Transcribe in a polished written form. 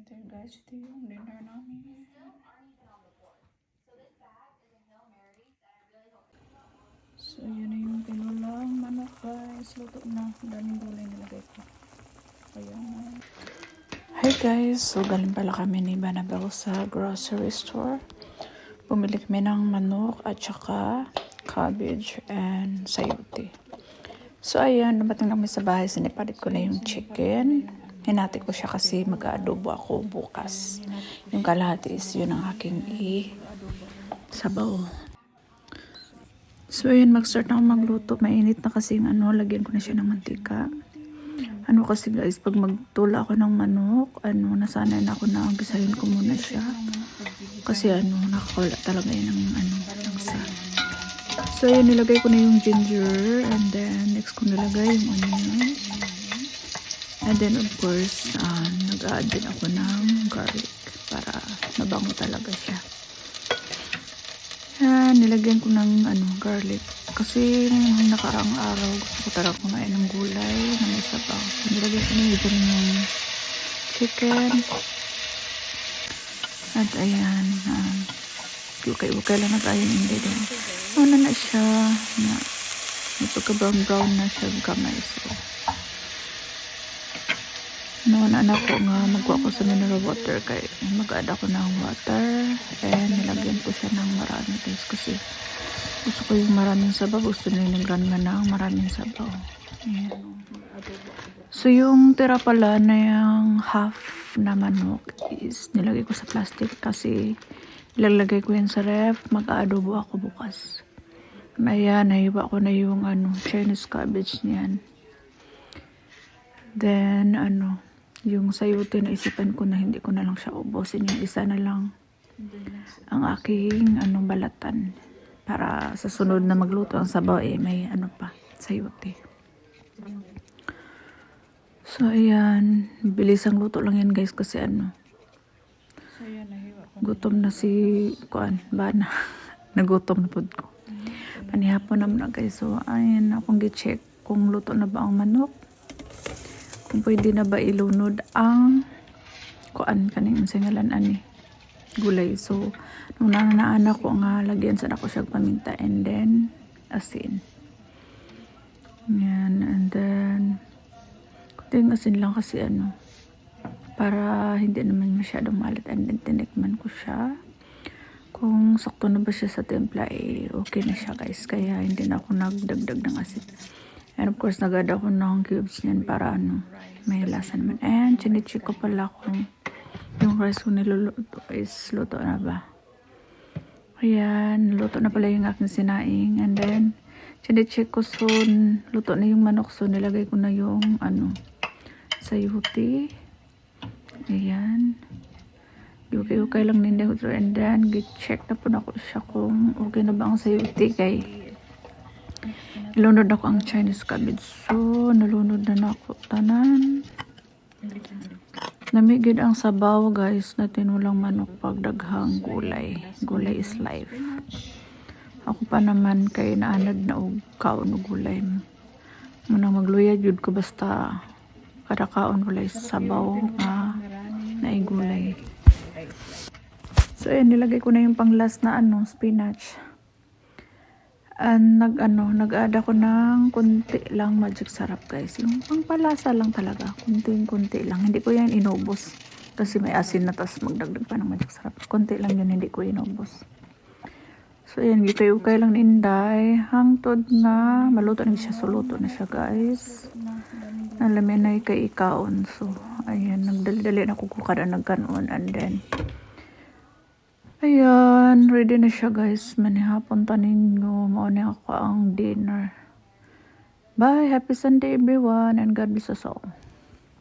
ito yun guys, ito yung dinner namin. So yun na yung pinulang manok guys, luto na, daming gulay nilagay ko. Ayan. Hi guys, so galing pala kami ni Banabel sa grocery store. Bumili kami ng manok at saka cabbage and sayote. So ayan, dumating namin sa bahay, sinipalit ko na yung chicken. Hinati ko siya kasi mag-adobo ako bukas. Yung kalahati is yun ang aking sabaw. So ayan, mag-start na ako magluto. Mainit na kasi yung lagyan ko na siya ng mantika. Kasi guys, pag magtula ako ng manok, nasanay na ako na umpisahin ko muna siya. Kasi nakakawala talaga yun ng langsa. So ayan, nilagay ko na yung ginger, and then next ko nilagay yung onion. And then of course, nag-add din ako ng garlic para mabango talaga siya. Yan, nilagyan ko ng garlic. Kasi nakaraang araw gusto ko talaga kumain ng gulay na may sabaw. So, nilagyan ko na yung chicken. At ayan, ukay-ukay lang nag-ayon hindi din. Na siya, may pagka-brown na siya gamay. So, anak ko nga, magkuha ko sa mineral water kaya mag-add ako ng water and nilagyan ko siya ng marami guys kasi gusto ko yung maraming sabaw, gusto nyo yung grandma ng maraming sabaw. Ayan. So yung tira pala na yung half na manok is nilagay ko sa plastic kasi ilalagay ko yan sa ref, mag-aadobo ako bukas. Ayan, nahiba ko na yung Chinese cabbage niyan. Then yung sayote na isipan ko na hindi ko na lang siya ubusin. Yung isa na lang ang aking balatan. Para sa sunod na magluto ang sabaw may sayote. So ayan, bilisang luto lang yan guys kasi gutom na si Bana. Nagutom na po ko. Panihapon naman na guys. So ayan, akong gi-check kung luto na ba ang manok. Kung pwede na ba ilunod ang kaning singalan gulay. So nung nanaan ko nga lagyan sa ako siya paminta and then asin. Yan, and then kunting asin lang kasi para hindi naman masyadong malit, and then tinikman ko siya. Kung sakto na ba siya sa timpla okay na siya guys. Kaya hindi na ako nagdagdag ng asin. And of course, nag-add ako ng cubes niyan para may lasa naman. And chinicheck ko pala kung yung rice ko niluluto is luto na ba. Ayan, luto na pala yung aking sinaing. And then, chinicheck ko soon, luto na yung manok. So, nilagay ko na yung sayote. Ayan. Okay lang ninda ko. And then, check na po na ko siya kung okay na ba ang sayote kay ilunod ako ang Chinese cabbage. So, nalunod na ako tanan. Namigid ang sabaw guys na tinulang manok pagdaghang gulay. Gulay is life. Ako pa naman kay naanad na og kaon og gulay. Munang magluyad yun ko basta kada kaon walay sabaw na gulay. So, ayan, nilagay ko na yung pang last na spinach. Nag-add ako ng kunti lang magic sarap guys. Yung pangpalasa lang talaga. Kunti lang. Hindi ko yan inubos. Kasi may asin na tas magdagdag pa ng magic sarap. Kunti lang yun, hindi ko inubos. So ayan, ukay lang ninday. Hangtod na maluto na siya. So luto na siya guys. Nalamin na kay ikaon. So ayan, nagdali-dali na kukukada nagkanon. And then ayan, ready na siya guys. Manihapon ta ninyo. Mauna ako ang dinner. Bye! Happy Sunday everyone and God bless us all.